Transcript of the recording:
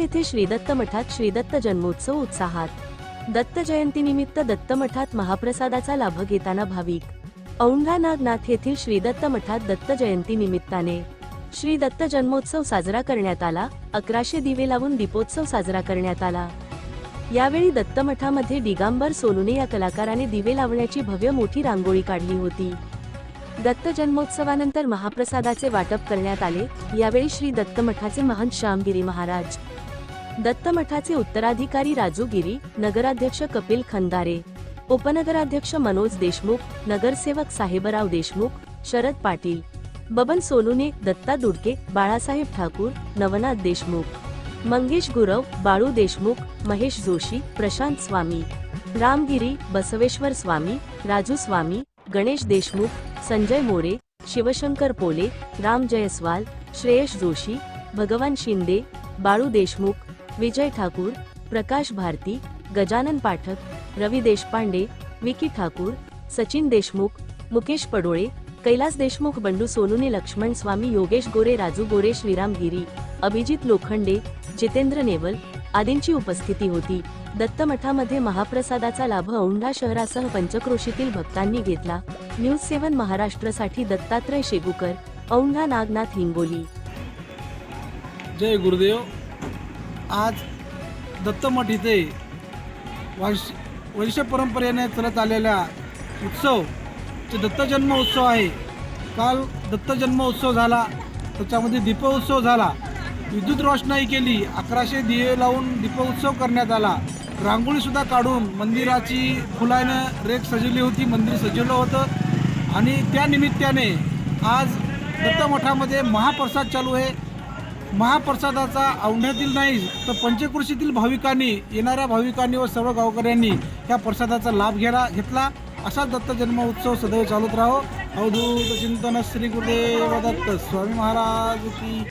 येथे श्रीदत्त मठात श्रीदत्त जन्मोत्सव उत्साहात। दत्त जयंतीनिमित्त दत्त मठात महाप्रसादाचा लाभ घेताना भाविक। औंढा नागनाथ येथील श्रीदत्त मठात दत्त जयंती निमित्ताने श्री दत्त जन्मोत्सव साजरा करण्यात आला। 1100 दिवे लावून दीपोत्सव साजरा करण्यात आला। यावेळी दत्त मठामध्ये दिगंबर सोनुने या कलाकाराने दिवे लावण्याची भव्य मोठी रांगोळी काढली होती। दत्त जन्मोत्सवानंतर महाप्रसादाचे वाटप करण्यात आले। यावेळी श्री दत्त मठाचे महंत श्यामगिरी महाराज, दत्त मठाचे उत्तराधिकारी राजू गिरी, नगराध्यक्ष कपिल खंदारे, उपनगराध्यक्ष मनोज देशमुख, नगरसेवक साहेबराव देशमुख, शरद पाटील, बबन सोनुने, दत्ता दुडके, बाळासाहेब ठाकूर, नवनाथ देशमुख, मंगेश गुरव, बाळू देशमुख, महेश जोशी, प्रशांत स्वामी, रामगिरी, बसवेश्वर स्वामी, राजू स्वामी, गणेश देशमुख, संजय मोरे, शिवशंकर पोले, राम जयस्वाल, श्रेयश जोशी, भगवान शिंदे, बाळू देशमुख, विजय ठाकूर, प्रकाश भारती, गजानन पाठक, रवी देशपांडे, विकी ठाकूर, सचिन देशमुख, मुकेश पडोळे, कैलास देशमुख, बंडू सोनुने, लक्ष्मण स्वामी, योगेश गोरे, राजू गोरे, श्रीराम गिरी, अभिजित लोखंडे, जितेंद्र नेवल आदींची उपस्थिती होती। दत्त मठामध्ये महाप्रसादाचा लाभ औंढा शहरासह पंचक्रोशीतील भक्तांनी घेतला। न्यूज 7 महाराष्ट्रसाठी दत्तात्रय शेगुकर, औंढा नागनाथ, हिंगोली। जय गुरुदेव। आज दत्तमठ इथे वर्ष परंपरेने चलत आलेल्या उत्सव दत्त जन्म उत्सव आहे। काल दत्त जन्म उत्सव झाला, त्याच्यामध्ये दीपोत्सव झाला, विद्युत रोषणाई केली, 1100 दिवे लावून दीपोत्सव करण्यात आला, रांगोळीसुद्धा काढून मंदिराची फुलानं रेख सजवली होती, मंदिर सजवलं होतं। आणि त्या निमित्ताने आज दत्तमठामध्ये महाप्रसाद चालू आहे। महाप्रसादाचा औंढ्यातील नाही तर पंचक्रोशीतील भाविकांनी, येणाऱ्या भाविकांनी व सर्व गावकऱ्यांनी या प्रसादाचा लाभ घेतला। असा दत्त जन्म उत्सव सदैव चालूच राहो। अवधूत चिंतन श्री गुरुदेव दत्त स्वामी महाराज की।